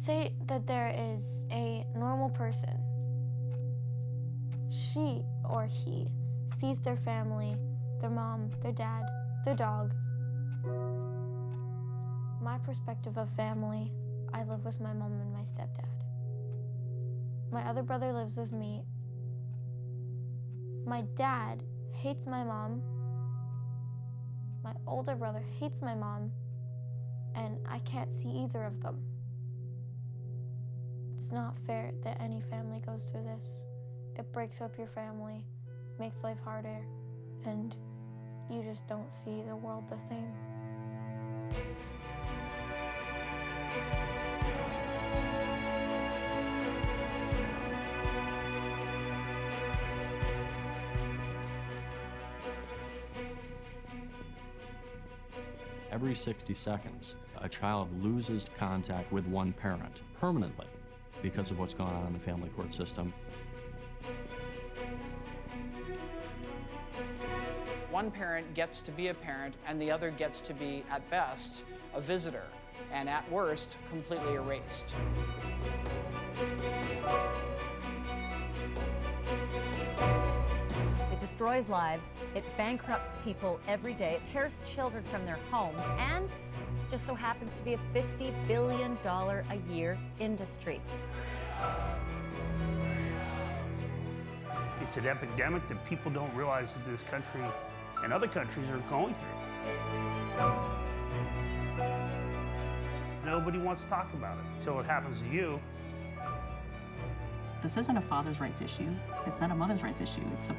Say that there is a normal person. She or he sees their family, their mom, their dad, their dog. My perspective of family, I live with my mom and my stepdad. My other brother lives with me. My dad hates my mom. My older brother hates my mom, and I can't see either of them. It's not fair that any family goes through this. It breaks up your family, makes life harder, and you just don't see the world the same. Every 60 seconds, a child loses contact with one parent permanently because of what's going on in the family court system. One parent gets to be a parent, and the other gets to be, at best, a visitor, and at worst, completely erased. It destroys lives, it bankrupts people every day, it tears children from their homes, and just so happens to be a $50 billion a year industry. It's an epidemic that people don't realize that this country and other countries are going through. Nobody wants to talk about it until it happens to you. This isn't a father's rights issue. It's not a mother's rights issue. It's a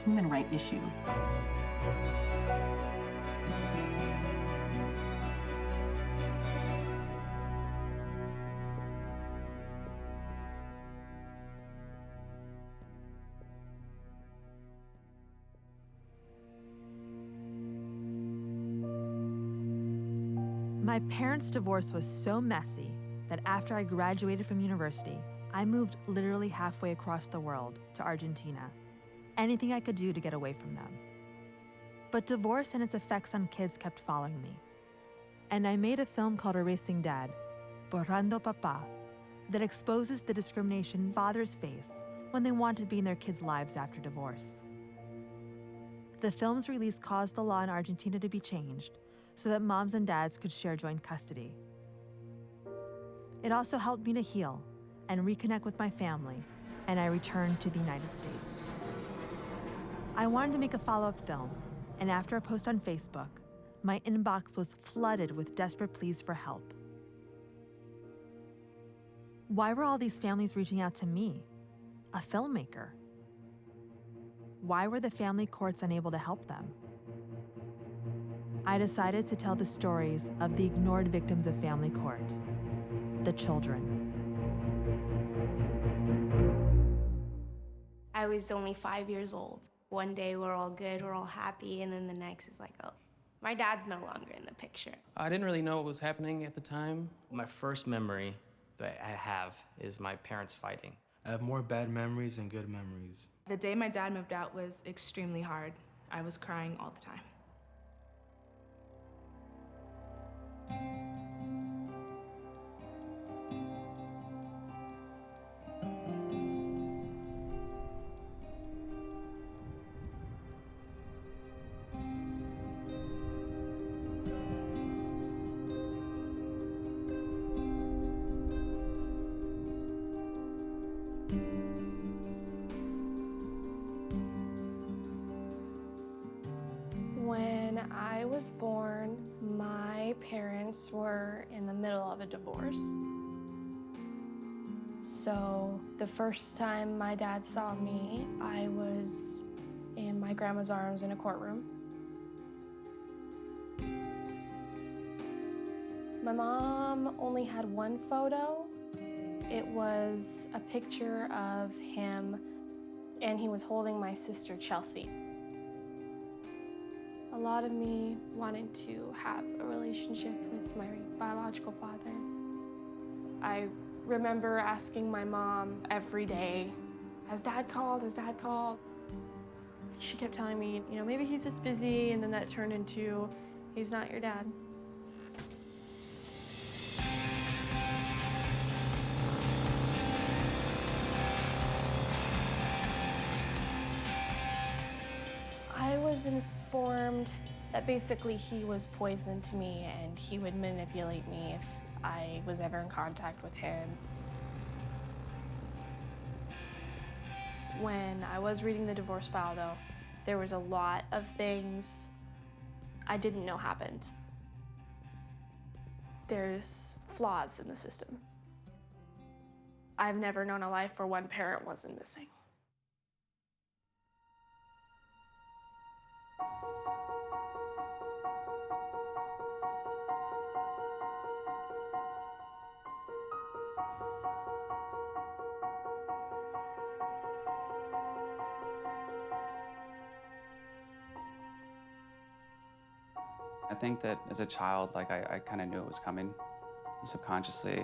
human right issue. My parents' divorce was so messy that after I graduated from university, I moved literally halfway across the world to Argentina. Anything I could do to get away from them. But divorce and its effects on kids kept following me. And I made a film called Erasing Dad, Borrando Papá, that exposes the discrimination fathers face when they want to be in their kids' lives after divorce. The film's release caused the law in Argentina to be changed so that moms and dads could share joint custody. It also helped me to heal and reconnect with my family, and I returned to the United States. I wanted to make a follow-up film, and after a post on Facebook, my inbox was flooded with desperate pleas for help. Why were all these families reaching out to me, a filmmaker? Why were the family courts unable to help them? I decided to tell the stories of the ignored victims of family court, the children. I was only 5 years old. One day we're all good, we're all happy, and then the next is like, oh, my dad's no longer in the picture. I didn't really know what was happening at the time. My first memory that I have is my parents fighting. I have more bad memories than good memories. The day my dad moved out was extremely hard. I was crying all the time. When I was born, my parents were in the middle of a divorce. So the first time my dad saw me, I was in my grandma's arms in a courtroom. My mom only had one photo. It was a picture of him, and he was holding my sister, Chelsea. A lot of me wanted to have a relationship with my biological father. I remember asking my mom every day, has Dad called, has Dad called? She kept telling me, you know, maybe he's just busy, and then that turned into, he's not your dad. was informed that basically he was poison to me and he would manipulate me if I was ever in contact with him. When I was reading the divorce file, though, there was a lot of things I didn't know happened. There's flaws in the system. I've never known a life where one parent wasn't missing. I think that as a child, like I kind of knew it was coming subconsciously.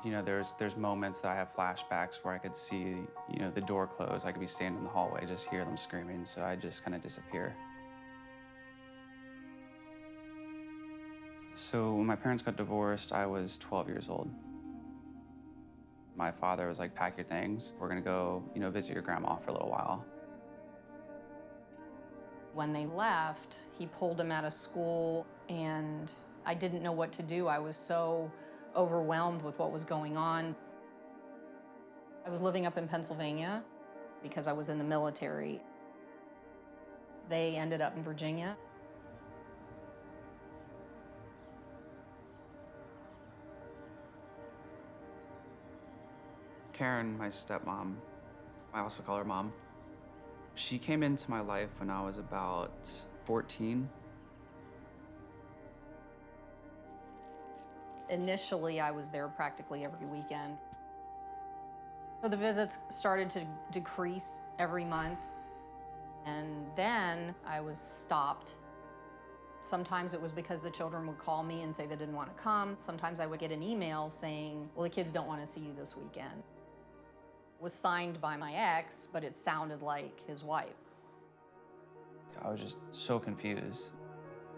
You know, there's moments that I have flashbacks where I could see, you know, the door close. I could be standing in the hallway, just hear them screaming, so I just kind of disappear. So when my parents got divorced, I was 12 years old. My father was like, pack your things. We're gonna go, you know, visit your grandma for a little while. When they left, he pulled him out of school, and I didn't know what to do. I was so overwhelmed with what was going on. I was living up in Pennsylvania because I was in the military. They ended up in Virginia. Karen, my stepmom, I also call her mom, she came into my life when I was about 14. Initially, I was there practically every weekend. So the visits started to decrease every month. And then I was stopped. Sometimes it was because the children would call me and say they didn't want to come. Sometimes I would get an email saying, well, the kids don't want to see you this weekend. It was signed by my ex, but it sounded like his wife. I was just so confused.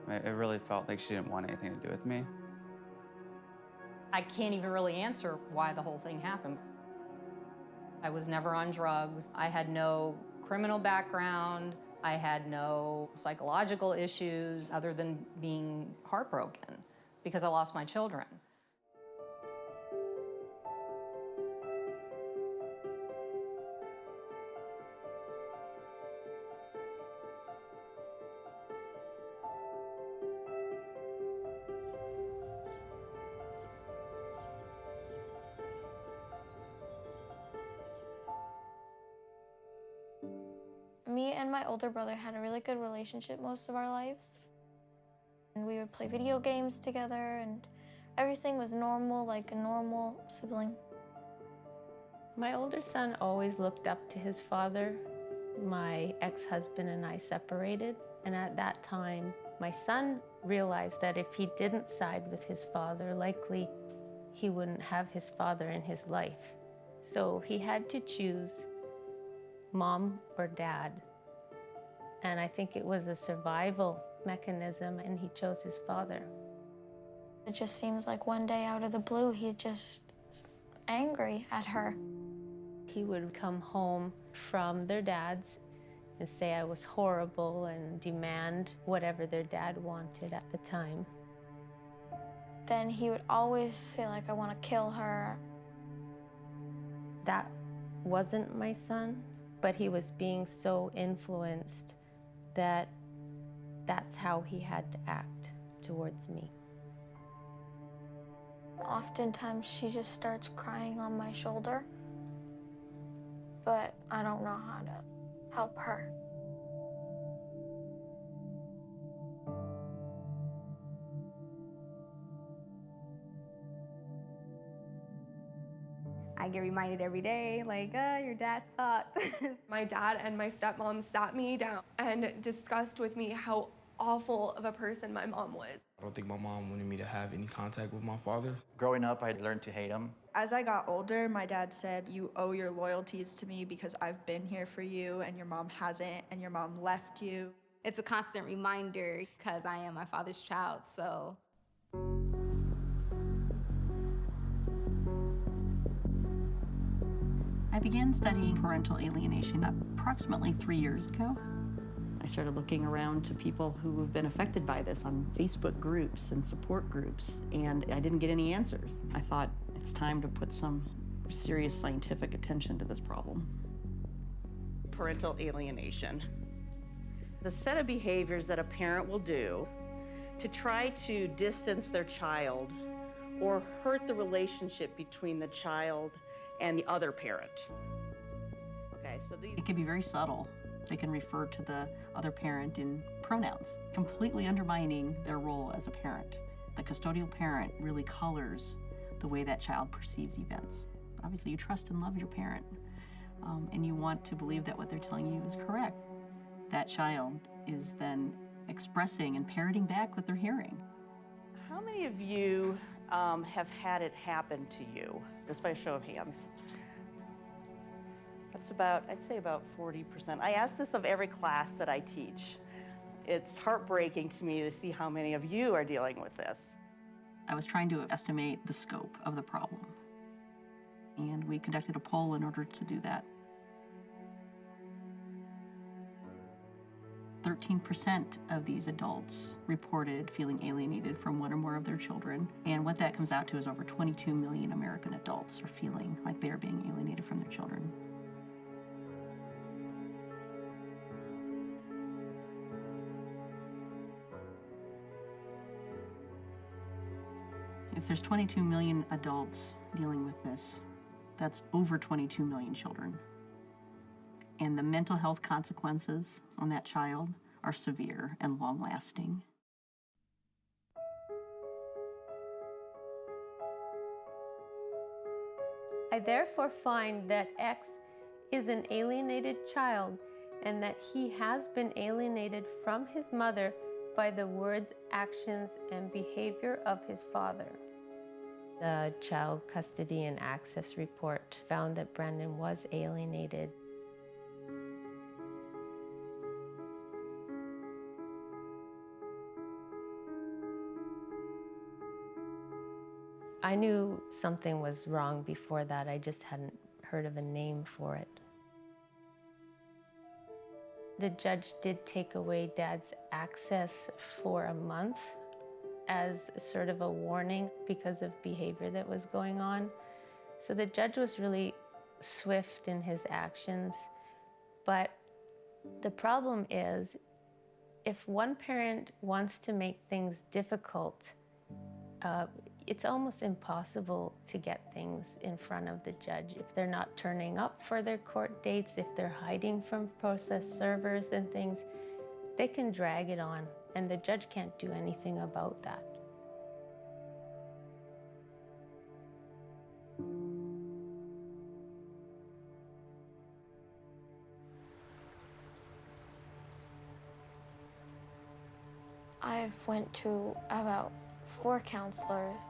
It really felt like she didn't want anything to do with me. I can't even really answer why the whole thing happened. I was never on drugs. I had no criminal background. I had no psychological issues other than being heartbroken because I lost my children. Me and my older brother had a really good relationship most of our lives. And we would play video games together, and everything was normal, like a normal sibling. My older son always looked up to his father. My ex-husband and I separated, and at that time, my son realized that if he didn't side with his father, likely he wouldn't have his father in his life. So he had to choose mom or dad. And I think it was a survival mechanism, and he chose his father. It just seems like one day out of the blue, he just angry at her. He would come home from their dad's and say I was horrible and demand whatever their dad wanted at the time. Then he would always say, like, I want to kill her. That wasn't my son, but he was being so influenced that that's how he had to act towards me. Oftentimes, she just starts crying on my shoulder, but I don't know how to help her. I get reminded every day, like, your dad sucked. My dad and my stepmom sat me down and discussed with me how awful of a person my mom was. I don't think my mom wanted me to have any contact with my father. Growing up, I learned to hate him. As I got older, my dad said, you owe your loyalties to me because I've been here for you and your mom hasn't, and your mom left you. It's a constant reminder because I am my father's child, so. I began studying parental alienation approximately 3 years ago. I started looking around to people who have been affected by this on Facebook groups and support groups, and I didn't get any answers. I thought it's time to put some serious scientific attention to this problem. Parental alienation. The set of behaviors that a parent will do to try to distance their child or hurt the relationship between the child and the other parent. Okay, so It can be very subtle. They can refer to the other parent in pronouns, completely undermining their role as a parent. The custodial parent really colors the way that child perceives events. Obviously, you trust and love your parent, and you want to believe that what they're telling you is correct. That child is then expressing and parroting back what they're hearing. How many of you have had it happen to you? Just by a show of hands. That's about, I'd say about 40%. I ask this of every class that I teach. It's heartbreaking to me to see how many of you are dealing with this. I was trying to estimate the scope of the problem, and we conducted a poll in order to do that. 13% of these adults reported feeling alienated from one or more of their children, and what that comes out to is over 22 million American adults are feeling like they are being alienated from their children. If there's 22 million adults dealing with this, that's over 22 million children. And the mental health consequences on that child are severe and long-lasting. I therefore find that X is an alienated child and that he has been alienated from his mother by the words, actions, and behavior of his father. The Child Custody and Access Report found that Brandon was alienated. I knew something was wrong before that. I just hadn't heard of a name for it. The judge did take away Dad's access for a month as sort of a warning because of behavior that was going on. So the judge was really swift in his actions. But the problem is, if one parent wants to make things difficult, it's almost impossible to get things in front of the judge. If they're not turning up for their court dates, if they're hiding from process servers and things, they can drag it on, and the judge can't do anything about that. I've went to about 4 counselors.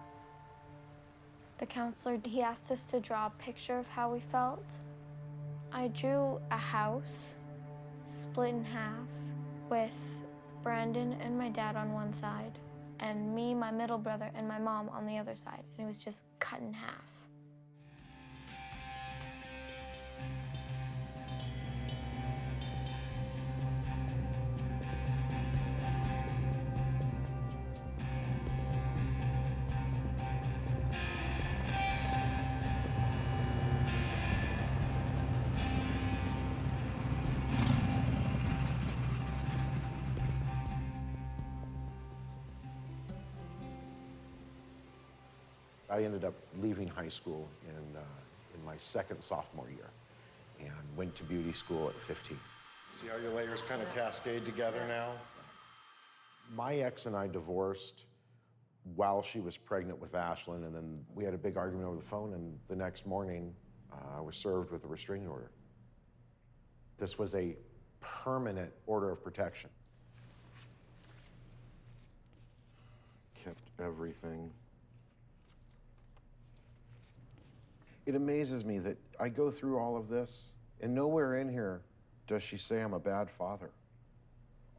The counselor, he asked us to draw a picture of how we felt. I drew a house split in half with Brandon and my dad on one side, and me, my middle brother, and my mom on the other side, and it was just cut in half. I ended up leaving high school in my second sophomore year and went to beauty school at 15. See how your layers kind of cascade together now? My ex and I divorced while she was pregnant with Ashlyn, and then we had a big argument over the phone, and the next morning I was served with a restraining order. This was a permanent order of protection. Kept everything. It amazes me that I go through all of this, and nowhere in here does she say I'm a bad father.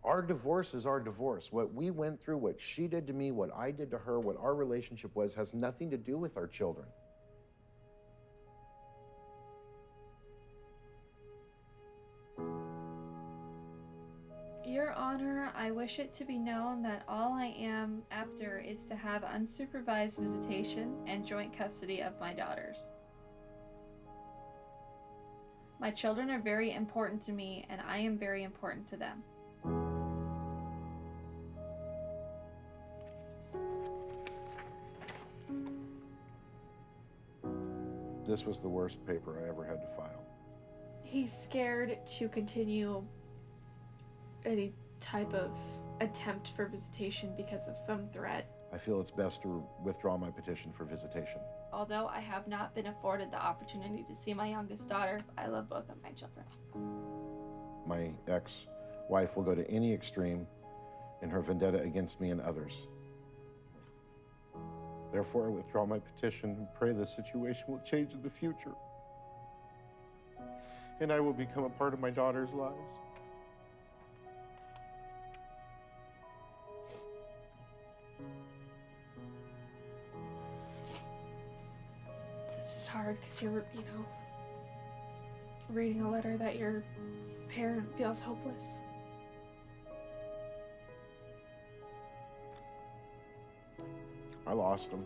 Our divorce is our divorce. What we went through, what she did to me, what I did to her, what our relationship was, has nothing to do with our children. Your Honor, I wish it to be known that all I am after is to have unsupervised visitation and joint custody of my daughters. My children are very important to me, and I am very important to them. This was the worst paper I ever had to file. He's scared to continue any type of attempt for visitation because of some threat. I feel it's best to withdraw my petition for visitation. Although I have not been afforded the opportunity to see my youngest daughter, I love both of my children. My ex-wife will go to any extreme in her vendetta against me and others. Therefore, I withdraw my petition and pray the situation will change in the future. And I will become a part of my daughter's lives. It's just hard because you're, reading a letter that your parent feels hopeless. I lost him.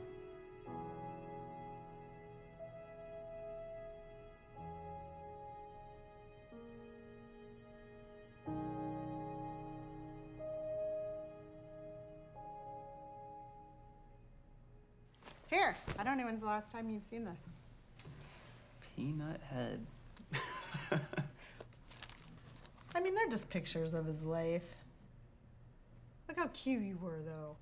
Here, I don't know when's the last time you've seen this. Peanut head. I mean, they're just pictures of his life. Look how cute you were, though.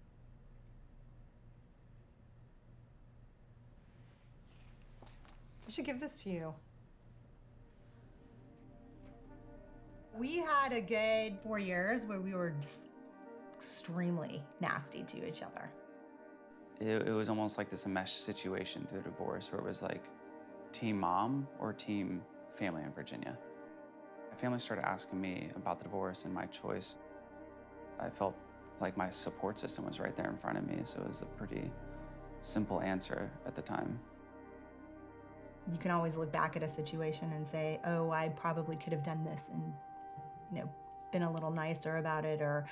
I should give this to you. We had a good 4 years where we were just extremely nasty to each other. It was almost like this enmeshed situation through divorce where it was like team mom or team family in Virginia. My family started asking me about the divorce and my choice. I felt like my support system was right there in front of me, so it was a pretty simple answer at the time. You can always look back at a situation and say, oh, I probably could have done this and, been a little nicer about it or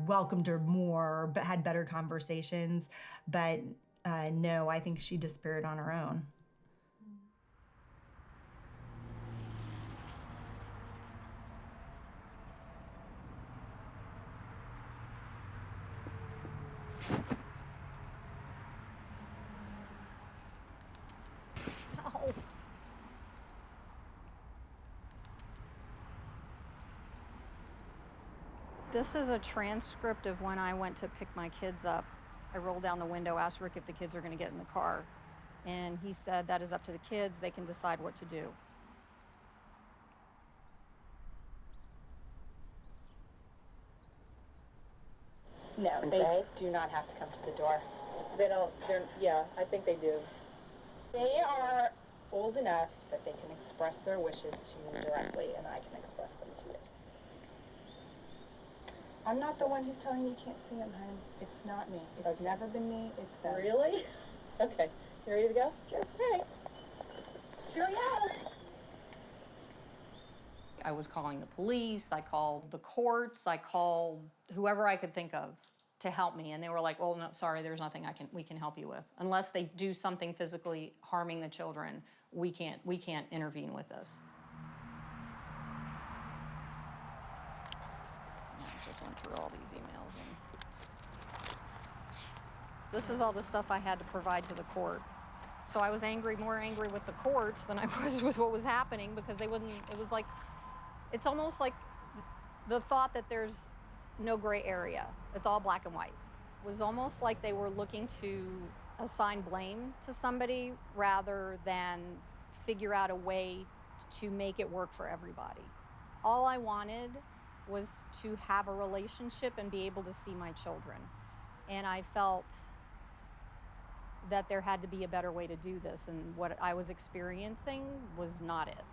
welcomed her more, but had better conversations. But no, I think she disappeared on her own. Ow. This is a transcript of when I went to pick my kids up. I rolled down the window, asked Rick if the kids are going to get in the car. And he said, that is up to the kids. They can decide what to do. No, they do not have to come to the door. They don't, yeah, I think they do. They are old enough that they can express their wishes to you directly, and I can express them to you. I'm not the one who's telling you you can't see them, hon. It's not me. It's never been me. It's them. Really? Okay. You ready to go? Sure. All right. Sure, yeah. I was calling the police, I called the courts, I called whoever I could think of to help me, and they were like, oh, no, sorry, there's nothing we can help you with. Unless they do something physically harming the children, we can't intervene with this. I just went through all these emails, and this is all the stuff I had to provide to the court. So I was more angry with the courts than I was with what was happening, because they wouldn't, it was like, it's almost like the thought that there's no gray area. It's all black and white. It was almost like they were looking to assign blame to somebody rather than figure out a way to make it work for everybody. All I wanted was to have a relationship and be able to see my children. And I felt that there had to be a better way to do this, and what I was experiencing was not it.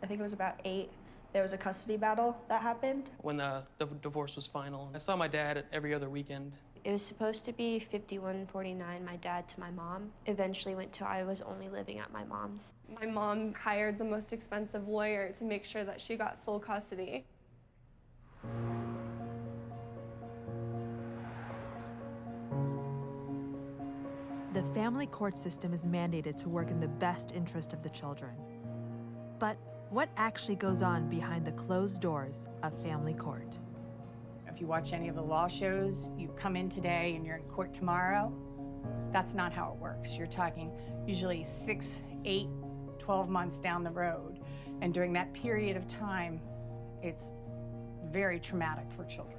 I think it was about 8. There was a custody battle that happened. When the divorce was final, I saw my dad every other weekend. It was supposed to be 51-49, my dad to my mom. Eventually went to I was only living at my mom's. My mom hired the most expensive lawyer to make sure that she got sole custody. The family court system is mandated to work in the best interest of the children. But what actually goes on behind the closed doors of family court? If you watch any of the law shows, you come in today and you're in court tomorrow. That's not how it works. You're talking usually 6, 8, 12 months down the road. And during that period of time, it's very traumatic for children.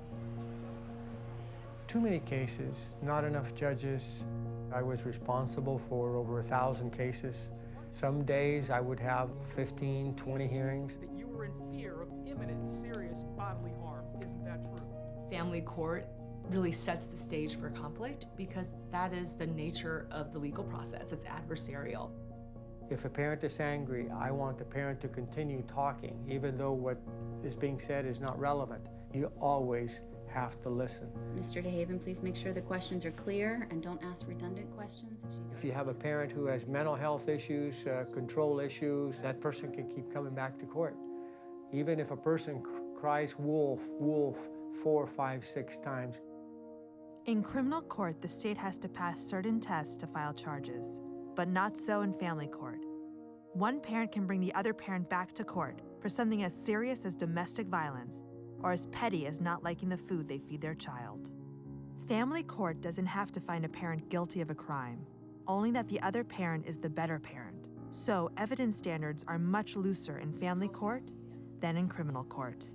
Too many cases, not enough judges. I was responsible for over 1,000 cases. Some days I would have 15, 20 hearings. That you were in fear of imminent serious bodily harm. Isn't that true? Family court really sets the stage for conflict because that is the nature of the legal process. It's adversarial. If a parent is angry, I want the parent to continue talking, even though what is being said is not relevant. You always have to listen. Mr. DeHaven, please make sure the questions are clear and don't ask redundant questions. If you have a parent who has mental health issues, control issues, that person can keep coming back to court. Even if a person cries wolf, wolf 4, 5, 6 times. In criminal court, the state has to pass certain tests to file charges, but not so in family court. One parent can bring the other parent back to court for something as serious as domestic violence or as petty as not liking the food they feed their child. Family court doesn't have to find a parent guilty of a crime, only that the other parent is the better parent. So evidence standards are much looser in family court than in criminal court.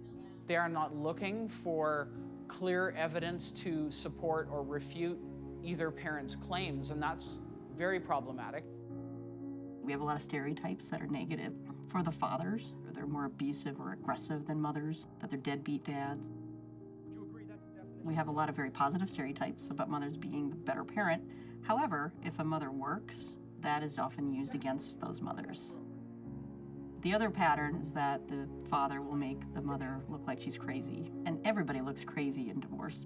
They are not looking for clear evidence to support or refute either parent's claims, and that's very problematic. We have a lot of stereotypes that are negative for the fathers. They're more abusive or aggressive than mothers, that they're deadbeat dads. Would you agree that's a definition? We have a lot of very positive stereotypes about mothers being the better parent. However, if a mother works, that is often used against those mothers. The other pattern is that the father will make the mother look like she's crazy, and everybody looks crazy in divorce.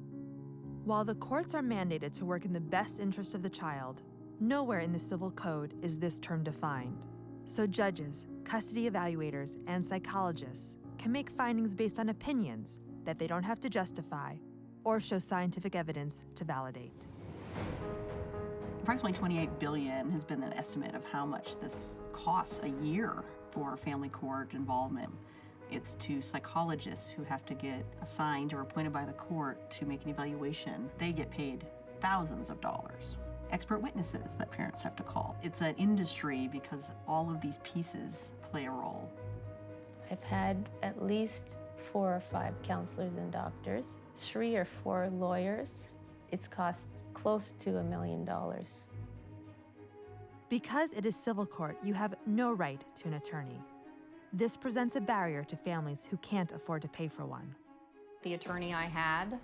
While the courts are mandated to work in the best interest of the child, nowhere in the civil code is this term defined. So judges, custody evaluators, and psychologists can make findings based on opinions that they don't have to justify or show scientific evidence to validate. Approximately $28 billion has been an estimate of how much this costs a year for family court involvement. It's to psychologists who have to get assigned or appointed by the court to make an evaluation. They get paid thousands of dollars. Expert witnesses that parents have to call. It's an industry because all of these pieces play a role. I've had at least 4 or 5 counselors and doctors, 3 or 4 lawyers. It's cost close to $1 million. Because it is civil court, you have no right to an attorney. This presents a barrier to families who can't afford to pay for one. The attorney I had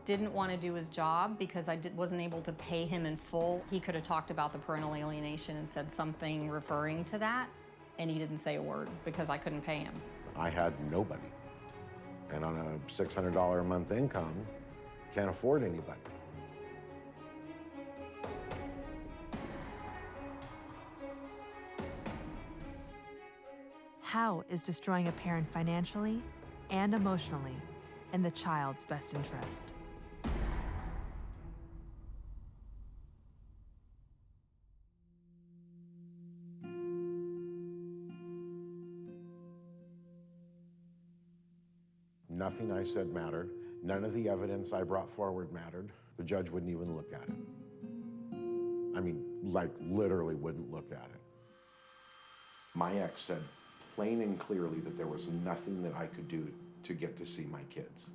didn't want to do his job because I wasn't able to pay him in full. He could have talked about the parental alienation and said something referring to that, and he didn't say a word because I couldn't pay him. I had nobody. And on a $600 a month income, can't afford anybody. How is destroying a parent financially and emotionally in the child's best interest? Nothing I said mattered. None of the evidence I brought forward mattered. The judge wouldn't even look at it. I mean, like, literally wouldn't look at it. My ex said plain and clearly that there was nothing that I could do to get to see my kids.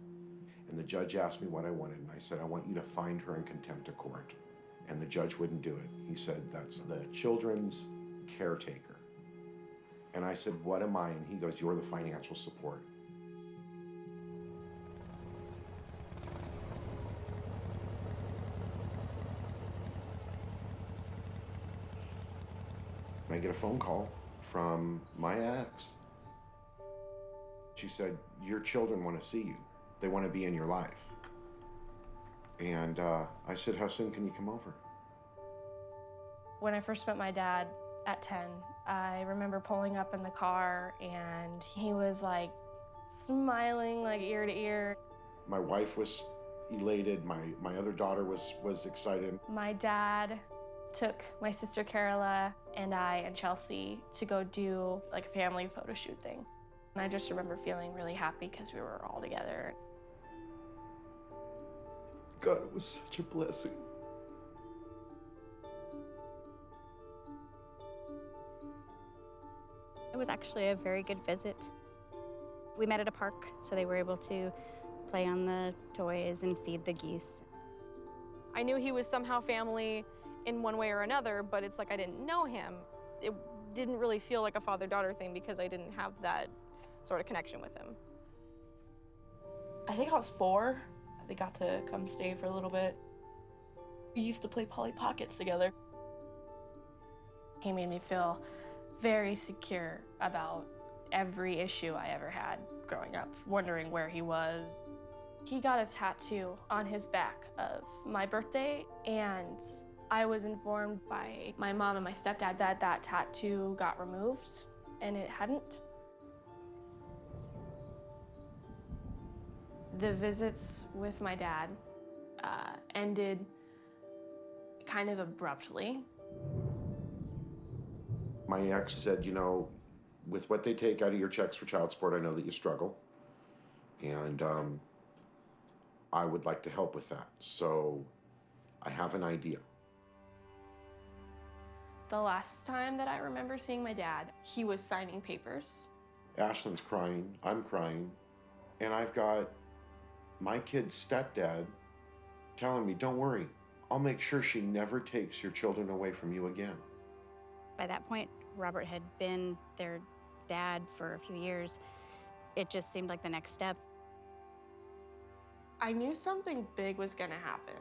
And the judge asked me what I wanted, and I said, I want you to find her in contempt of court. And the judge wouldn't do it. He said, that's the children's caretaker. And I said, what am I? And he goes, you're the financial support. And I get a phone call from my ex. She said, your children want to see you. They want to be in your life. And I said, how soon can you come over? When I first met my dad at 10, I remember pulling up in the car and he was like smiling like ear to ear. My wife was elated. My other daughter was excited. My dad took my sister Carola and I and Chelsea to go do like a family photo shoot thing. And I just remember feeling really happy because we were all together. God, it was such a blessing. It was actually a very good visit. We met at a park, so they were able to play on the toys and feed the geese. I knew he was somehow family in one way or another, but it's like I didn't know him. It didn't really feel like a father-daughter thing because I didn't have that sort of connection with him. I think I was 4. They got to come stay for a little bit. We used to play Polly Pockets together. He made me feel very secure about every issue I ever had growing up, wondering where he was. He got a tattoo on his back of my birthday, and I was informed by my mom and my stepdad that that tattoo got removed, and it hadn't. The visits with my dad ended kind of abruptly. My ex said, you know, with what they take out of your checks for child support, I know that you struggle. And I would like to help with that. So I have an idea. The last time that I remember seeing my dad, he was signing papers. Ashlyn's crying, I'm crying, and I've got my kid's stepdad telling me, don't worry, I'll make sure she never takes your children away from you again. By that point, Robert had been their dad for a few years. It just seemed like the next step. I knew something big was gonna happen.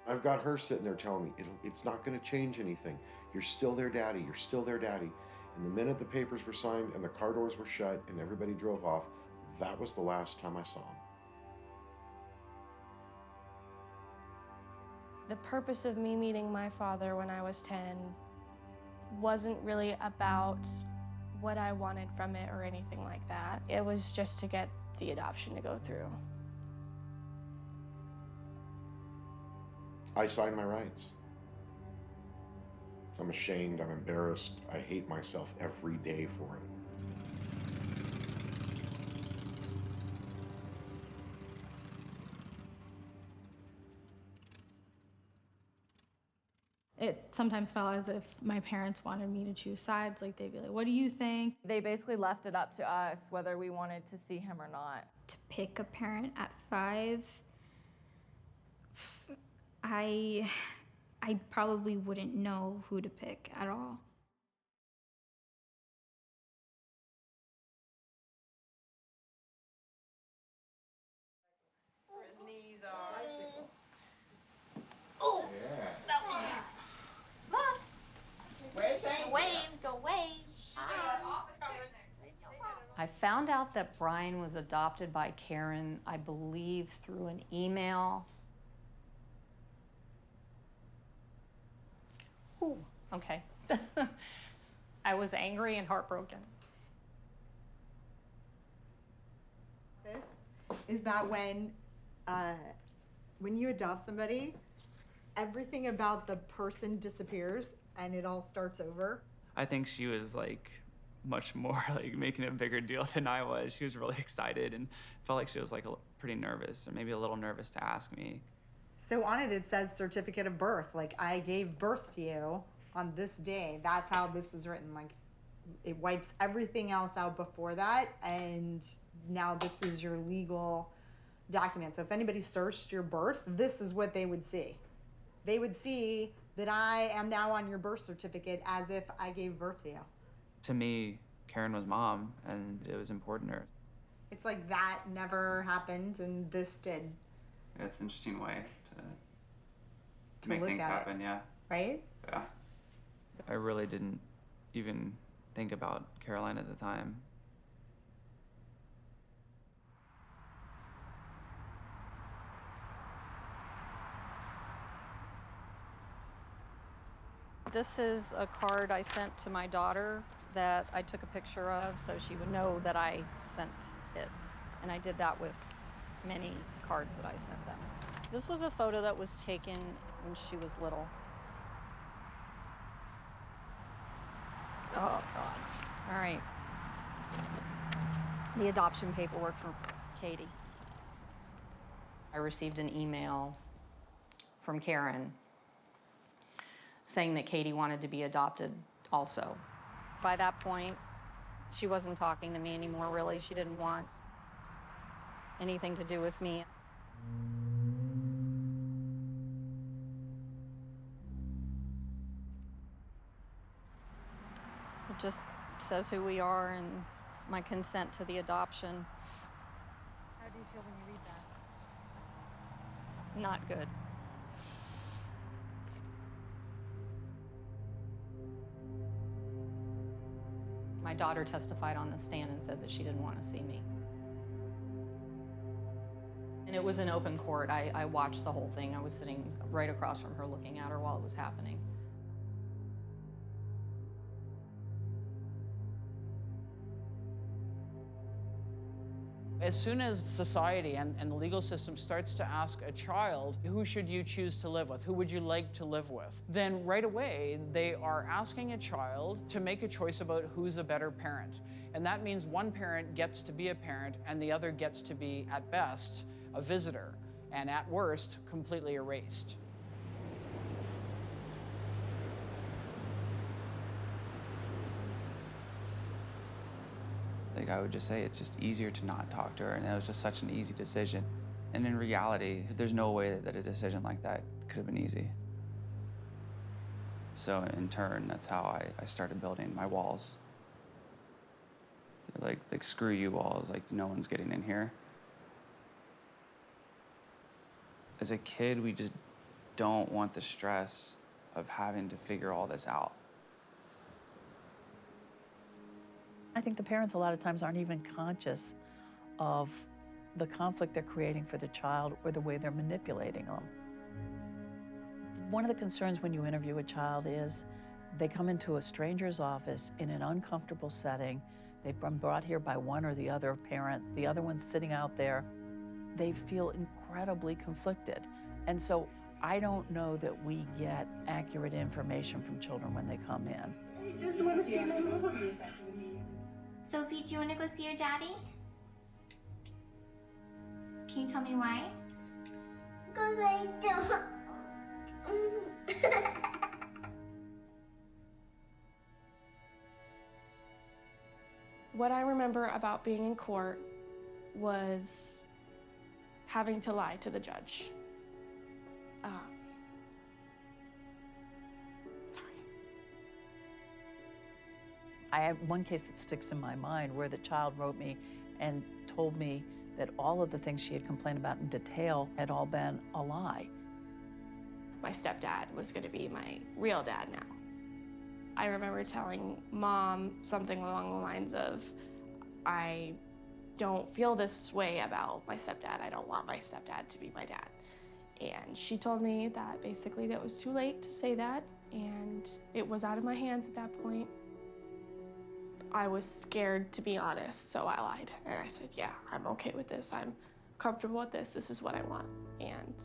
I've got her sitting there telling me, it's not gonna change anything. You're still their daddy, you're still their daddy. And the minute the papers were signed and the car doors were shut and everybody drove off, that was the last time I saw him. The purpose of me meeting my father when I was 10 wasn't really about what I wanted from it or anything like that. It was just to get the adoption to go through. I signed my rights. I'm ashamed, I'm embarrassed, I hate myself every day for it. It sometimes felt as if my parents wanted me to choose sides. Like, they'd be like, what do you think? They basically left it up to us whether we wanted to see him or not. To pick a parent at 5, I probably wouldn't know who to pick at all. Oh, yeah. That was Mom. Where's Shane? Wave, go wave. I found out that Brian was adopted by Karen, I believe, through an email. Ooh, okay. I was angry and heartbroken. Is that when you adopt somebody, everything about the person disappears and it all starts over? I think she was like much more like making a bigger deal than I was. She was really excited and felt like she was like pretty nervous, or maybe a little nervous to ask me. So on it says certificate of birth, like I gave birth to you on this day. That's how this is written. Like it wipes everything else out before that, and now this is your legal document. So if anybody searched your birth, this is what they would see. They would see that I am now on your birth certificate as if I gave birth to you. To me, Karen was mom, and it was important to her. It's like that never happened, and this did. It's an interesting way to make things happen, yeah. Right? Yeah. I really didn't even think about Caroline at the time. This is a card I sent to my daughter that I took a picture of so she would know that I sent it. And I did that with many cards that I sent them. This was a photo that was taken when she was little. Oh, God. All right. The adoption paperwork for Katie. I received an email from Karen saying that Katie wanted to be adopted also. By that point, she wasn't talking to me anymore, really. She didn't want anything to do with me. It just says who we are and my consent to the adoption. How do you feel when you read that? Not good. My daughter testified on the stand and said that she didn't want to see me. And it was in open court. I watched the whole thing. I was sitting right across from her looking at her while it was happening. As soon as society and the legal system starts to ask a child, who should you choose to live with? Who would you like to live with? Then right away, they are asking a child to make a choice about who's a better parent. And that means one parent gets to be a parent and the other gets to be, at best, a visitor, and at worst, completely erased. Like, I would just say it's just easier to not talk to her, and it was just such an easy decision. And in reality, there's no way that a decision like that could have been easy. So in turn, that's how I started building my walls. They're like screw you walls, like no one's getting in here. As a kid, we just don't want the stress of having to figure all this out. I think the parents a lot of times aren't even conscious of the conflict they're creating for the child or the way they're manipulating them. One of the concerns when you interview a child is they come into a stranger's office in an uncomfortable setting. They've been brought here by one or the other parent. The other one's sitting out there. They feel incredibly conflicted. And so I don't know that we get accurate information from children when they come in. I just want to see my mom. Sophie, do you want to go see your daddy? Can you tell me why? Because I don't. What I remember about being in court was having to lie to the judge. I have one case that sticks in my mind where the child wrote me and told me that all of the things she had complained about in detail had all been a lie. My stepdad was going to be my real dad now. I remember telling Mom something along the lines of, I don't feel this way about my stepdad. I don't want my stepdad to be my dad. And she told me that basically that was too late to say that, and it was out of my hands at that point. I was scared, to be honest, so I lied. And I said, yeah, I'm okay with this. I'm comfortable with this. This is what I want. And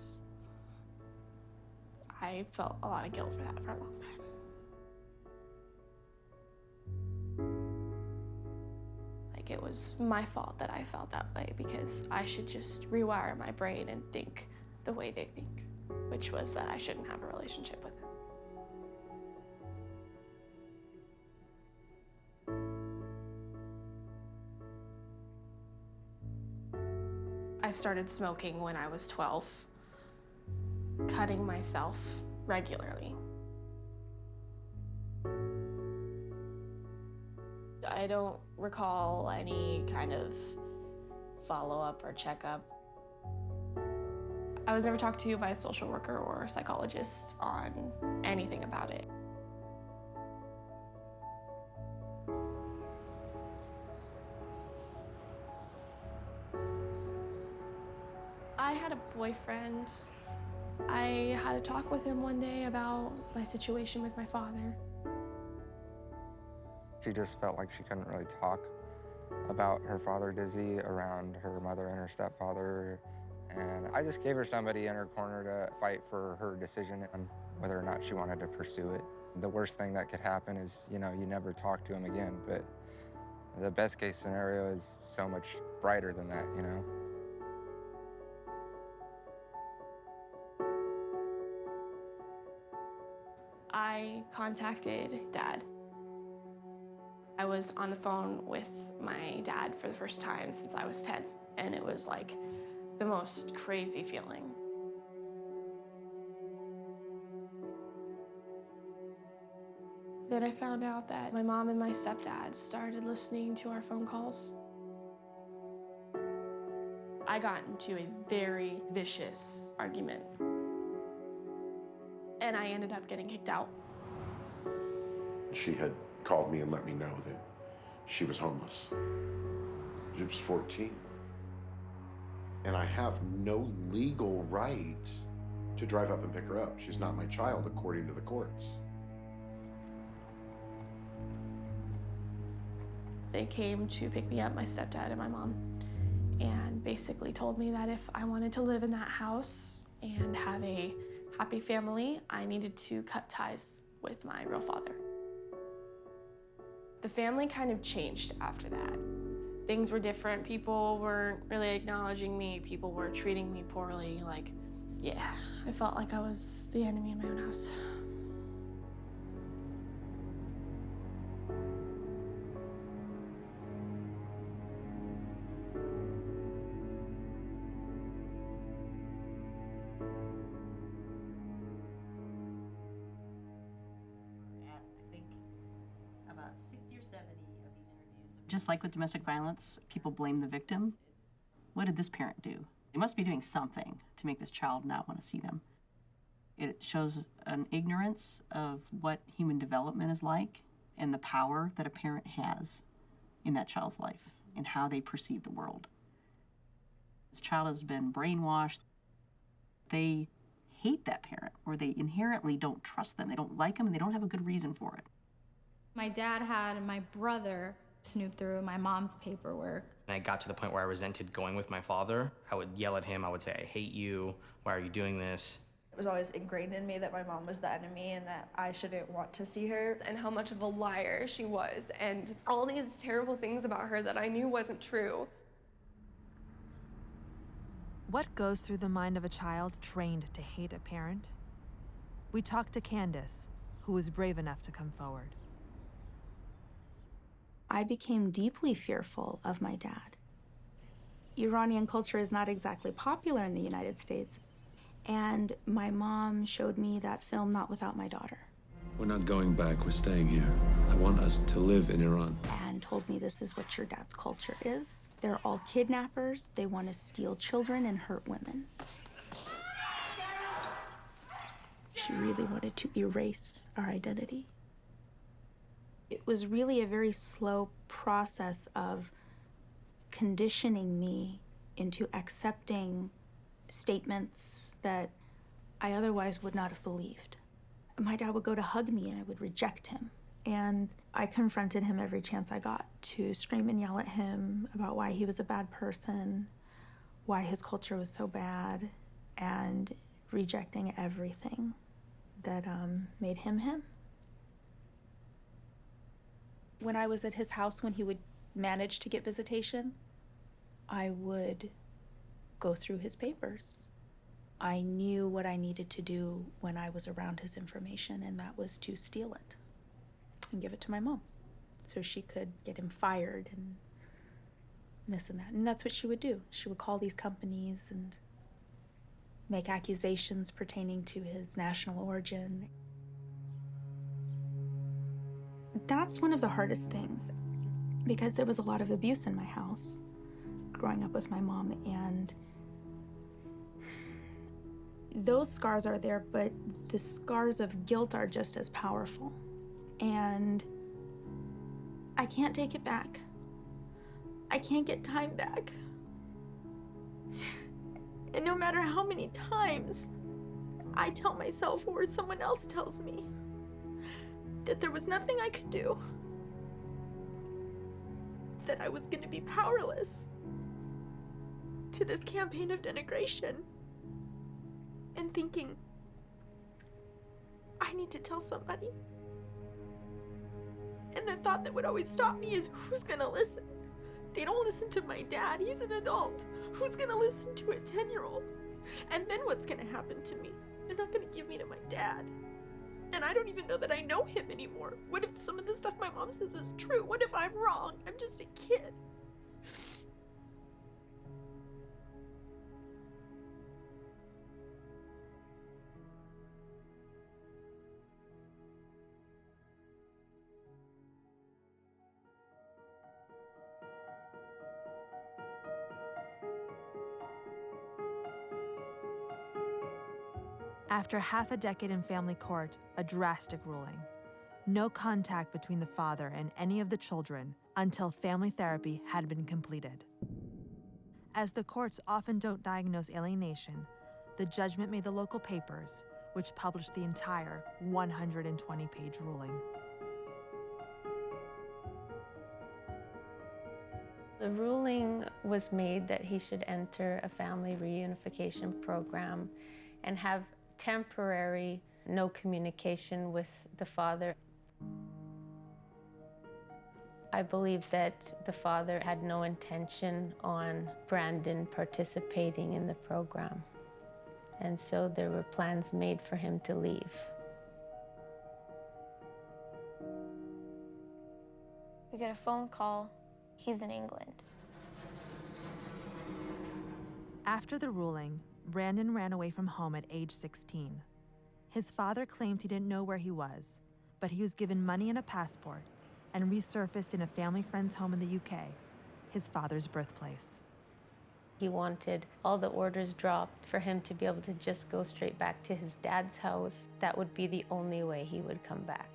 I felt a lot of guilt for that for a long time. Like, it was my fault that I felt that way, because I should just rewire my brain and think the way they think, which was that I shouldn't have a relationship with him. I started smoking when I was 12, cutting myself regularly. I don't recall any kind of follow-up or checkup. I was never talked to by a social worker or a psychologist on anything about it. I had a boyfriend I had a talk with him one day about my situation with my father. She just felt like she couldn't really talk about her father, Dizzy, around her mother and her stepfather. And I just gave her somebody in her corner to fight for her decision on whether or not she wanted to pursue it. The worst thing that could happen is, you never talk to him again. But the best case scenario is so much brighter than that, I contacted Dad. I was on the phone with my dad for the first time since I was 10, and it was like the most crazy feeling. Then I found out that my mom and my stepdad started listening to our phone calls. I got into a very vicious argument, and I ended up getting kicked out. She had called me and let me know that she was homeless. She was 14. And I have no legal right to drive up and pick her up. She's not my child according to the courts. They came to pick me up, my stepdad and my mom, and basically told me that if I wanted to live in that house and have a happy family, I needed to cut ties with my real father. The family kind of changed after that. Things were different. People weren't really acknowledging me. People were treating me poorly. I felt like I was the enemy in my own house. Just like with domestic violence, people blame the victim. What did this parent do? They must be doing something to make this child not want to see them. It shows an ignorance of what human development is like and the power that a parent has in that child's life and how they perceive the world. This child has been brainwashed. They hate that parent, or they inherently don't trust them. They don't like them, and they don't have a good reason for it. My dad had my brother snoop through my mom's paperwork. And I got to the point where I resented going with my father. I would yell at him. I would say, I hate you. Why are you doing this? It was always ingrained in me that my mom was the enemy and that I shouldn't want to see her. And how much of a liar she was, and all these terrible things about her that I knew wasn't true. What goes through the mind of a child trained to hate a parent? We talked to Candace, who was brave enough to come forward. I became deeply fearful of my dad. Iranian culture is not exactly popular in the United States, and my mom showed me that film, Not Without My Daughter. We're not going back, we're staying here. I want us to live in Iran. And told me this is what your dad's culture is. They're all kidnappers, they want to steal children and hurt women. She really wanted to erase our identity. It was really a very slow process of conditioning me into accepting statements that I otherwise would not have believed. My dad would go to hug me and I would reject him. And I confronted him every chance I got to scream and yell at him about why he was a bad person, why his culture was so bad, and rejecting everything that made him him. When I was at his house, when he would manage to get visitation, I would go through his papers. I knew what I needed to do when I was around his information, and that was to steal it and give it to my mom so she could get him fired and this and that. And that's what she would do. She would call these companies and make accusations pertaining to his national origin. That's one of the hardest things, because there was a lot of abuse in my house growing up with my mom, and those scars are there, but the scars of guilt are just as powerful. And I can't take it back. I can't get time back. And no matter how many times I tell myself, or someone else tells me, that there was nothing I could do, that I was going to be powerless to this campaign of denigration, and thinking, I need to tell somebody. And the thought that would always stop me is, who's gonna listen? They don't listen to my dad, he's an adult. Who's gonna listen to a 10-year-old? And then what's gonna happen to me? They're not gonna give me to my dad. And I don't even know that I know him anymore. What if some of the stuff my mom says is true? What if I'm wrong? I'm just a kid. After half a decade in family court, a drastic ruling. No contact between the father and any of the children until family therapy had been completed. As the courts often don't diagnose alienation, the judgment made the local papers, which published the entire 120-page ruling. The ruling was made that he should enter a family reunification program and have temporary no communication with the father. I believe that the father had no intention on Brandon participating in the program. And so there were plans made for him to leave. We get a phone call. He's in England. After the ruling, Brandon ran away from home at age 16. His father claimed he didn't know where he was, but he was given money and a passport and resurfaced in a family friend's home in the UK, his father's birthplace. He wanted all the orders dropped for him to be able to just go straight back to his dad's house. That would be the only way he would come back.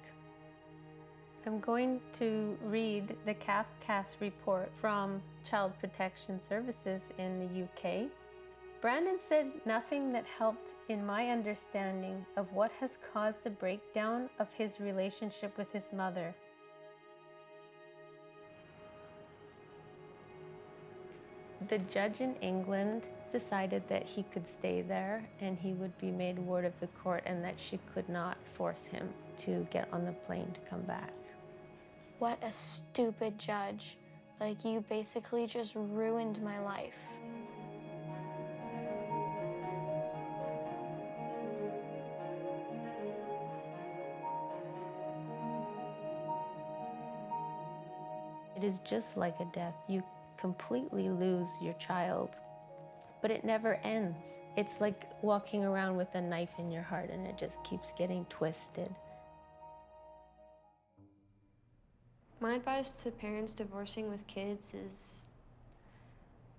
I'm going to read the CAFCAS report from Child Protection Services in the UK. Brandon said nothing that helped in my understanding of what has caused the breakdown of his relationship with his mother. The judge in England decided that he could stay there and he would be made ward of the court and that she could not force him to get on the plane to come back. What a stupid judge. Like, you basically just ruined my life. It is just like a death. You completely lose your child, but it never ends. It's like walking around with a knife in your heart and it just keeps getting twisted. My advice to parents divorcing with kids is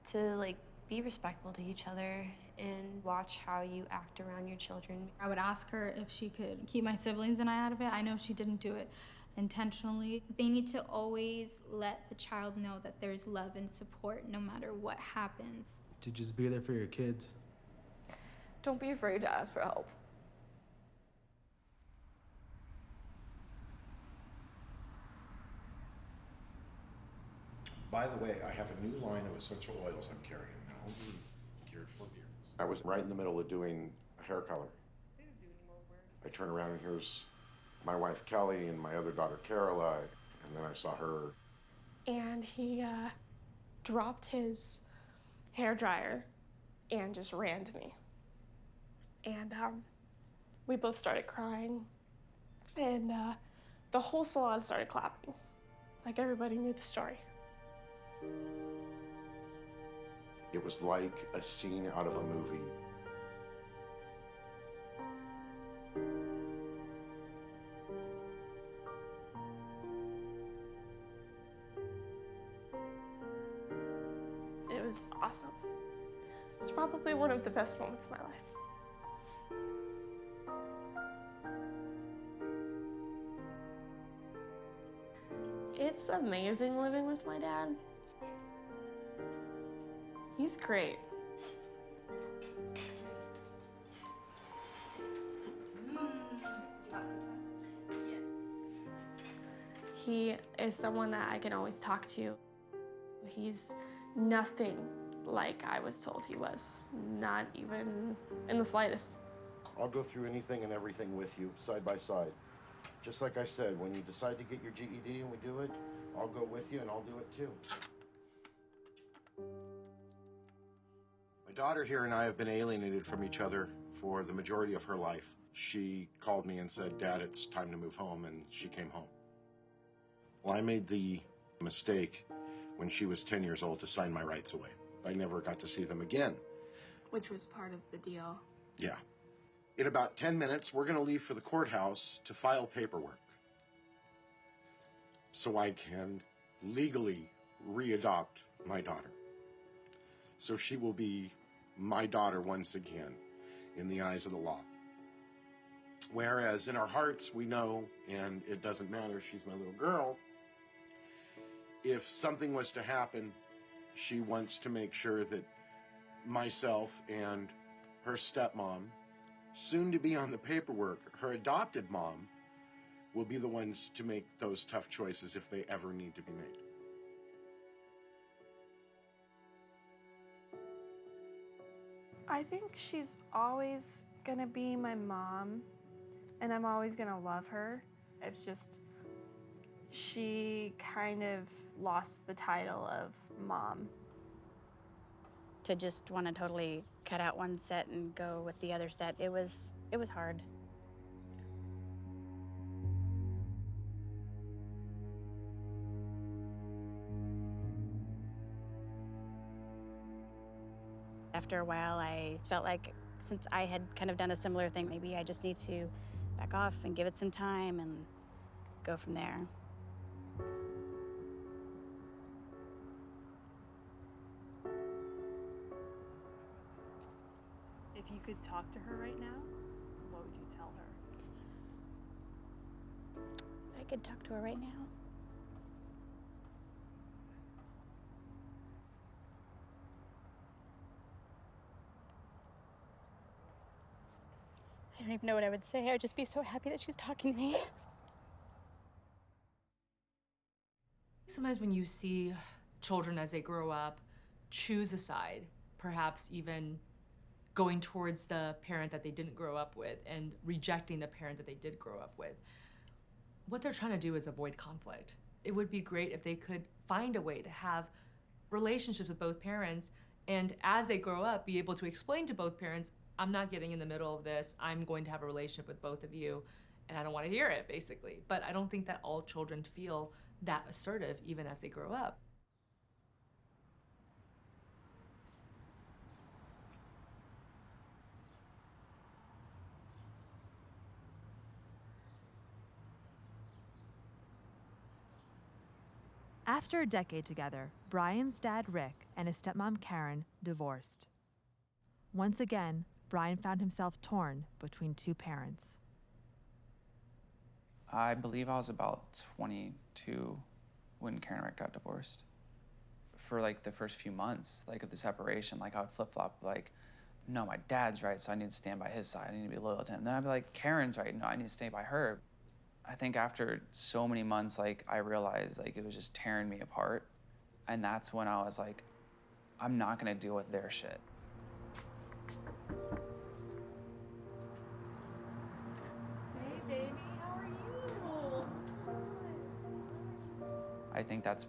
to be respectful to each other and watch how you act around your children. I would ask her if she could keep my siblings and I out of it. I know she didn't do it intentionally. They need to always let the child know that there's love and support no matter what happens. To just be there for your kids. Don't be afraid to ask for help. By the way, I have a new line of essential oils I'm carrying now, cured for beards. I was right in the middle of doing a hair color. I turn around and here's my wife Kelly and my other daughter Caroline, and then I saw her. And he dropped his hairdryer and just ran to me. And we both started crying, and the whole salon started clapping. Like everybody knew the story. It was like a scene out of a movie. It was awesome. It's probably one of the best moments of my life. It's amazing living with my dad. He's great. He is someone that I can always talk to. He's nothing like I was told he was, not even in the slightest. I'll go through anything and everything with you, side by side. Just like I said, when you decide to get your GED and we do it, I'll go with you and I'll do it too. My daughter here and I have been alienated from each other for the majority of her life. She called me and said, "Dad, it's time to move home," and she came home. Well, I made the mistake when she was 10 years old to sign my rights away. I never got to see them again. Which was part of the deal. Yeah. In about 10 minutes, we're going to leave for the courthouse to file paperwork so I can legally readopt my daughter. So she will be my daughter once again in the eyes of the law. Whereas in our hearts, we know, and it doesn't matter, she's my little girl. If something was to happen, she wants to make sure that myself and her stepmom, soon to be on the paperwork, her adopted mom, will be the ones to make those tough choices if they ever need to be made. I think she's always gonna be my mom, and I'm always gonna love her. It's just, she kind of lost the title of mom. To just want to totally cut out one set and go with the other set, it was hard. After a while, I felt like since I had kind of done a similar thing, maybe I just need to back off and give it some time and go from there. If you could talk to her right now, what would you tell her? I could talk to her right now. I don't even know what I would say. I would just be so happy that she's talking to me. Sometimes when you see children as they grow up choose a side, perhaps even going towards the parent that they didn't grow up with and rejecting the parent that they did grow up with, what they're trying to do is avoid conflict. It would be great if they could find a way to have relationships with both parents, and as they grow up, be able to explain to both parents, I'm not getting in the middle of this, I'm going to have a relationship with both of you, and I don't want to hear it, basically. But I don't think that all children feel that assertive even as they grow up. After a decade together, Brian's dad, Rick, and his stepmom, Karen, divorced. Once again, Brian found himself torn between two parents. I believe I was about 22 when Karen and Rick got divorced. For like the first few months, like of the separation, like I would flip-flop, like, no, my dad's right, so I need to stand by his side, I need to be loyal to him. Then I'd be like, Karen's right, no, I need to stay by her. I think after so many months, like I realized like it was just tearing me apart. And that's when I was like, I'm not gonna deal with their shit. Hey, baby, how are you? I think that's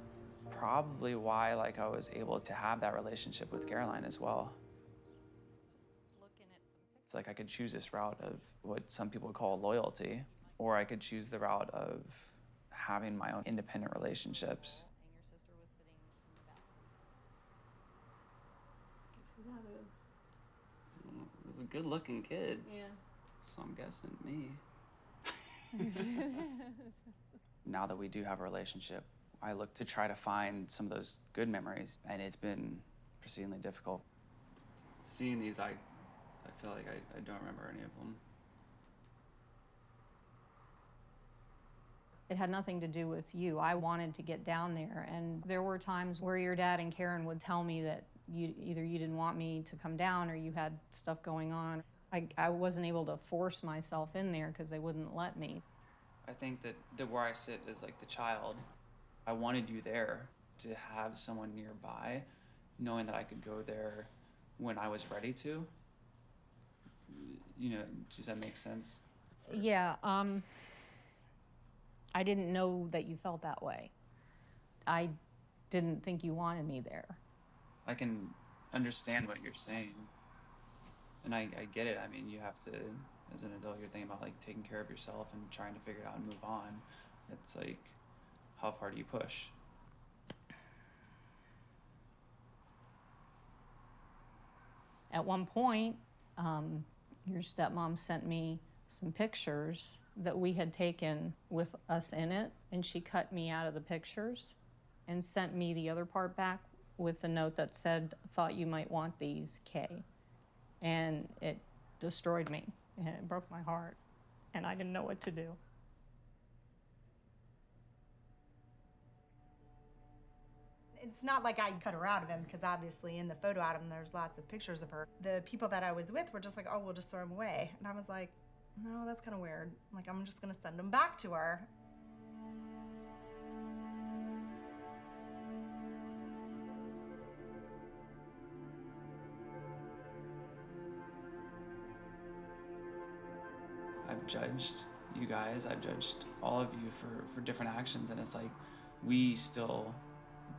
probably why like I was able to have that relationship with Caroline as well. It's like I could choose this route of what some people call loyalty, or I could choose the route of having my own independent relationships. Guess who that is? It's a good-looking kid. Yeah. So I'm guessing me. Now that we do have a relationship, I look to try to find some of those good memories, and it's been exceedingly difficult. Seeing these, I feel like I don't remember any of them. It had nothing to do with you. I wanted to get down there, and there were times where your dad and Karen would tell me that either you didn't want me to come down or you had stuff going on. I wasn't able to force myself in there because they wouldn't let me. I think that where I sit as like the child, I wanted you there to have someone nearby, knowing that I could go there when I was ready to. You know, does that make sense? Yeah, I didn't know that you felt that way. I didn't think you wanted me there. I can understand what you're saying. And I get it. I mean, you have to, as an adult, you're thinking about like taking care of yourself and trying to figure it out and move on. It's like, how far do you push? At one point, your stepmom sent me some pictures that we had taken with us in it, and she cut me out of the pictures and sent me the other part back with a note that said, "Thought you might want these, Kay." And it destroyed me, and it broke my heart, and I didn't know what to do. It's not like I cut her out of him, because obviously in the photo album there's lots of pictures of her. The people that I was with were just like, oh, we'll just throw them away. And I was like, no, that's kind of weird. Like, I'm just gonna send them back to her. I've judged you guys, I've judged all of you for different actions, and it's like, we still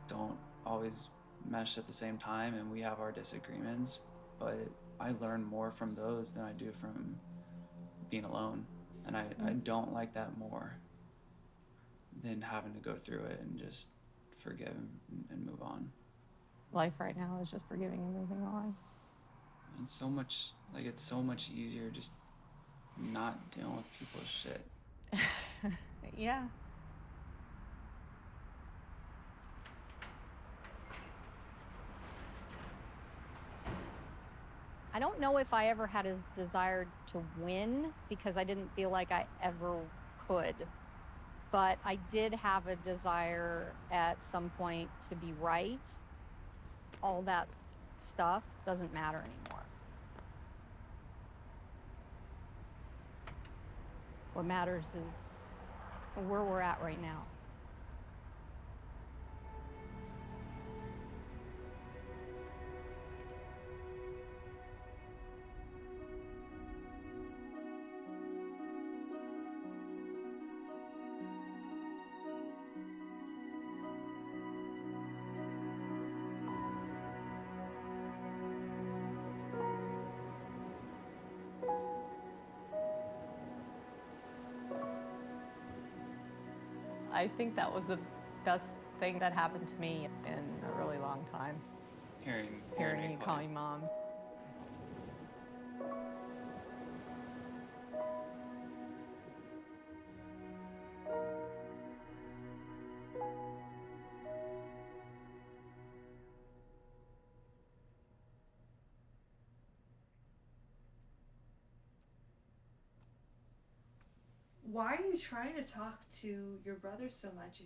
don't always mesh at the same time, and we have our disagreements, but I learn more from those than I do from being alone. And I don't like that more than having to go through it and just forgive and move on. Life right now is just forgiving and moving on. It's so much, like, it's so much easier just not dealing with people's shit. Yeah. I don't know if I ever had a desire to win, because I didn't feel like I ever could. But I did have a desire at some point to be right. All that stuff doesn't matter anymore. What matters is where we're at right now. I think that was the best thing that happened to me in a really long time. Hearing you call me mom. Why are you trying to talk to your brother so much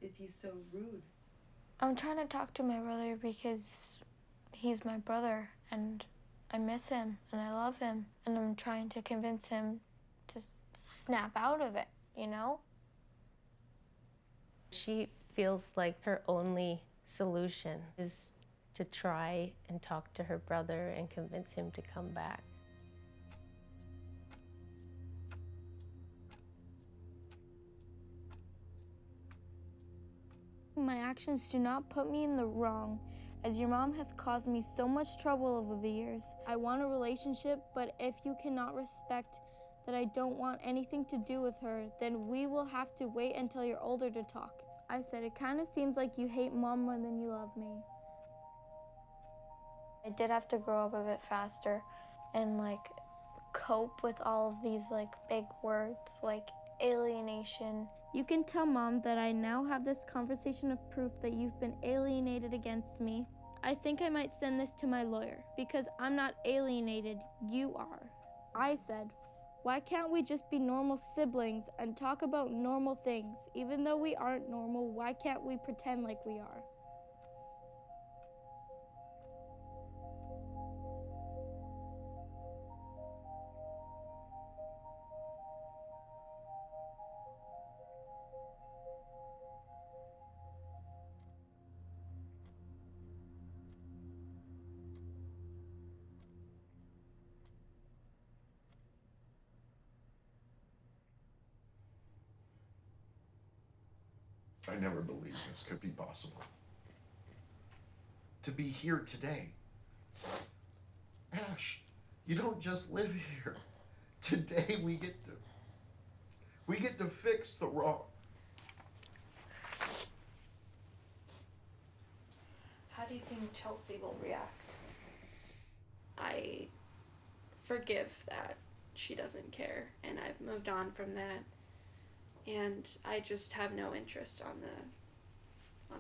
if he's so rude? I'm trying to talk to my brother because he's my brother and I miss him and I love him, and I'm trying to convince him to snap out of it, you know? She feels like her only solution is to try and talk to her brother and convince him to come back. My actions do not put me in the wrong, as your mom has caused me so much trouble over the years. I want a relationship, but if you cannot respect that I don't want anything to do with her, then we will have to wait until you're older to talk. I said, it kind of seems like you hate mom more than you love me. I did have to grow up a bit faster and cope with all of these big words like alienation. You can tell Mom that I now have this conversation of proof that you've been alienated against me. I think I might send this to my lawyer because I'm not alienated, you are. I said, why can't we just be normal siblings and talk about normal things? Even though we aren't normal, why can't we pretend like we are? I never believed this could be possible. To be here today. Ash, you don't just live here. Today we get to fix the wrong. How do you think Chelsea will react? I forgive that she doesn't care, and I've moved on from that, and I just have no interest on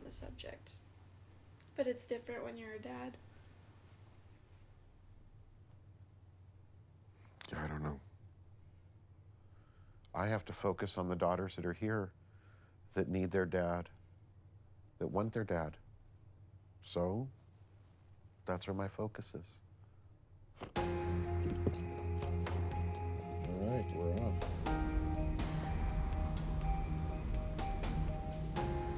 the subject. But it's different when you're a dad. Yeah, I don't know. I have to focus on the daughters that are here, that need their dad, that want their dad. So, that's where my focus is. All right, we're off.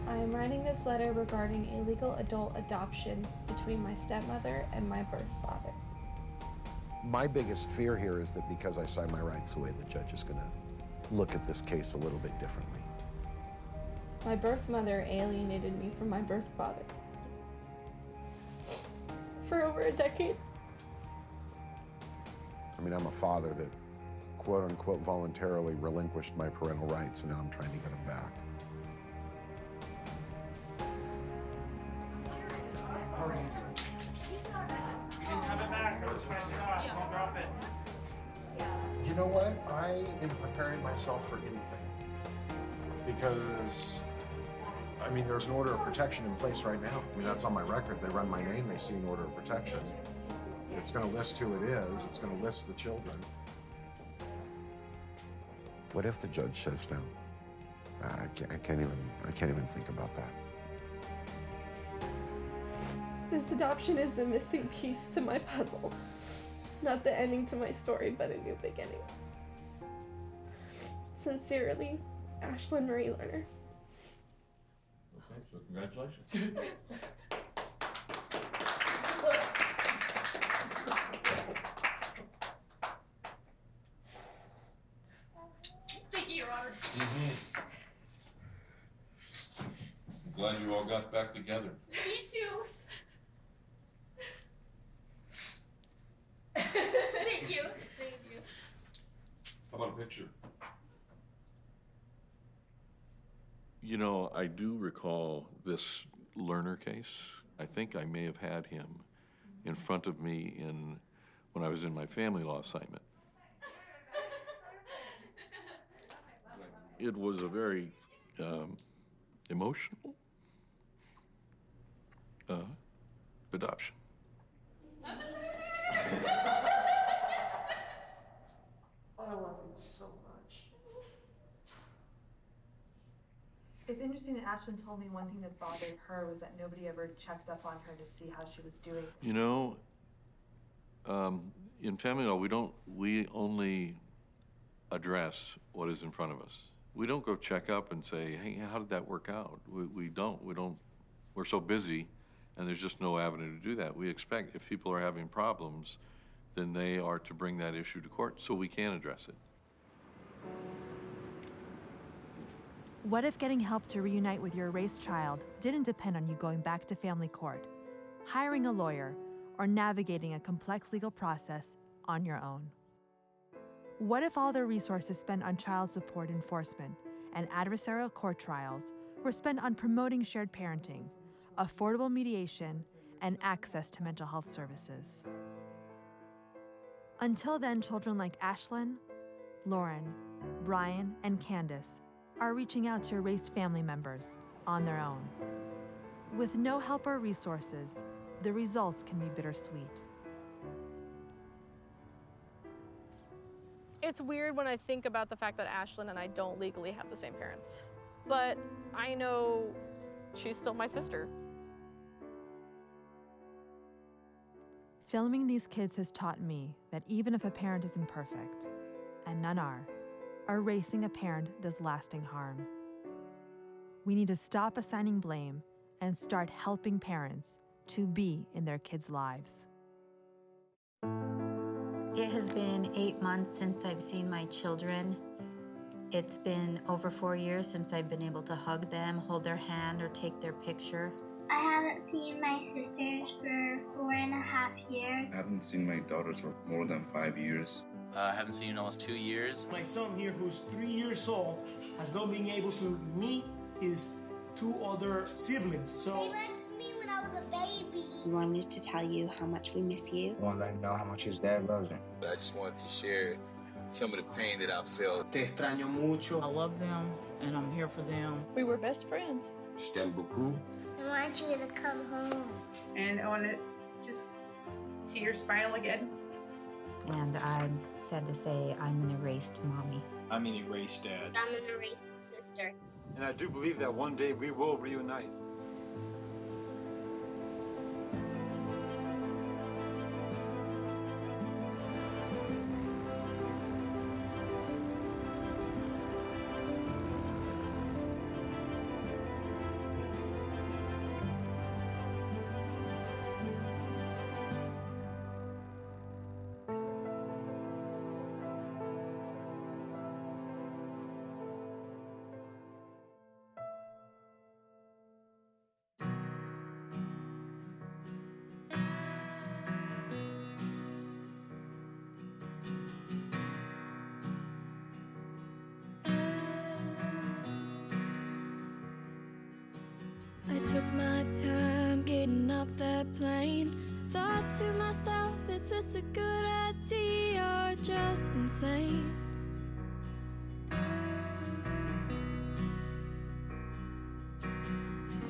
I am writing this letter regarding a legal adult adoption between my stepmother and my birth father. My biggest fear here is that because I sign my rights away, the judge is going to look at this case a little bit differently. My birth mother alienated me from my birth father for over a decade. I mean, I'm a father that, quote unquote, voluntarily relinquished my parental rights, and now I'm trying to get them back. How are you doing? You didn't have it back. I was trying it off. Don't drop it. You know what? I am preparing myself for anything. Because, I mean, there's an order of protection in place right now. I mean, that's on my record. They run my name, they see an order of protection. It's going to list who it is. It's going to list the children. What if the judge says no? I can't even think about that. This adoption is the missing piece to my puzzle. Not the ending to my story, but a new beginning. Sincerely, Ashlyn Marie Lerner. Okay, so congratulations. Thank you, Your Honor. I'm glad you all got back together. Me too. Thank you. Thank you. How about a picture? You know, I do recall this Lerner case. I think I may have had him in front of me when I was in my family law assignment. It was a very emotional adoption. I love you so much. It's interesting that Ashlyn told me one thing that bothered her was that nobody ever checked up on her to see how she was doing. You know, in family law, we only address what is in front of us. We don't go check up and say, hey, how did that work out? We don't. We're so busy, and there's just no avenue to do that. We expect if people are having problems, then they are to bring that issue to court so we can address it. What if getting help to reunite with your erased child didn't depend on you going back to family court, hiring a lawyer, or navigating a complex legal process on your own? What if all the resources spent on child support enforcement and adversarial court trials were spent on promoting shared parenting, affordable mediation, and access to mental health services? Until then, children like Ashlyn, Lauren, Brian, and Candace are reaching out to erased family members on their own. With no help or resources, the results can be bittersweet. It's weird when I think about the fact that Ashlyn and I don't legally have the same parents. But I know she's still my sister. Filming these kids has taught me that even if a parent isn't perfect, and none are, erasing a parent does lasting harm. We need to stop assigning blame and start helping parents to be in their kids' lives. It has been 8 months since I've seen my children, It's been over 4 years since I've been able to hug them, hold their hand, or take their picture. I haven't seen my sisters for 4.5 years. I haven't seen my daughters for more than 5 years. I haven't seen you in almost 2 years. My son here, who's 3 years old, has not been able to meet his 2 other siblings. So They went to me when I was a baby. We wanted to tell you how much we miss you. I want to let him know how much his dad loves him. I just wanted to share some of the pain that I felt. Te extraño mucho. I love them, and I'm here for them. We were best friends. Je t'aime beaucoup. I want you to come home. And I want to just see your smile again. And I'm sad to say I'm an erased mommy. I'm an erased dad. I'm an erased sister. And I do believe that one day we will reunite. I took my time getting off that plane. Thought to myself, is this a good idea or just insane?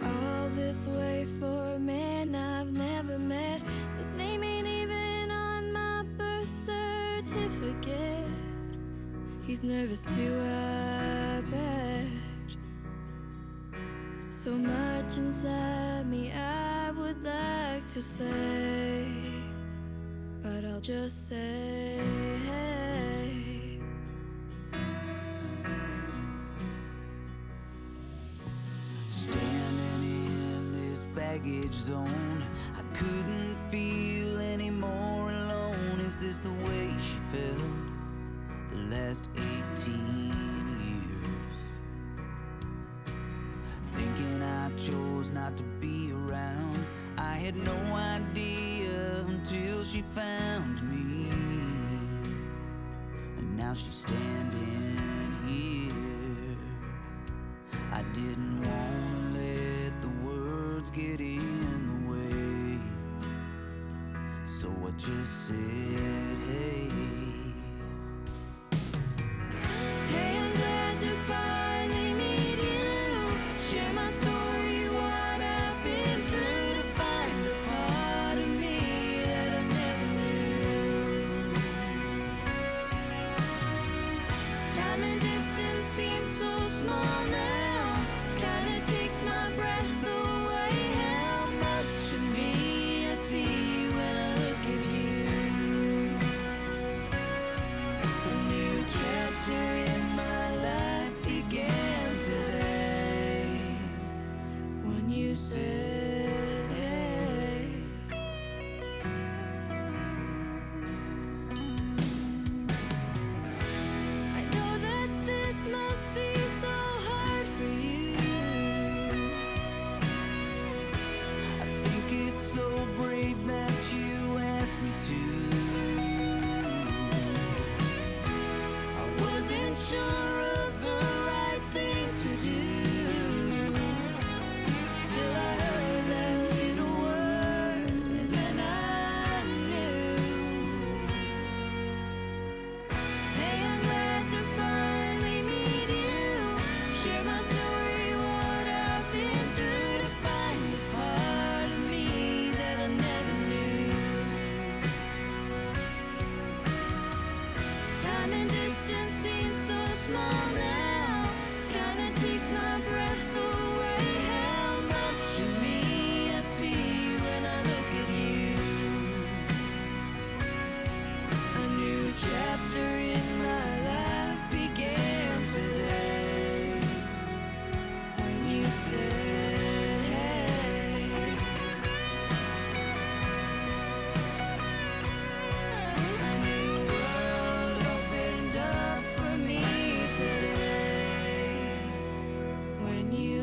All this way for a man I've never met. His name ain't even on my birth certificate. He's nervous too, I bet. So much inside me I would like to say, but I'll just say, standing in this baggage zone, I couldn't feel any more alone. Is this the way she felt the last 18 thinking I chose not to be around? I had no idea until she found me, and now she's standing here. I didn't want to let the words get in the way, so I just said, hey. hey, I'm glad to finally meet you. Share my story, what I've been through, to find the part of me that I never knew. Time and distance seem so small now, kinda takes my breath away. How much of me I see when I look at you.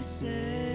yourself.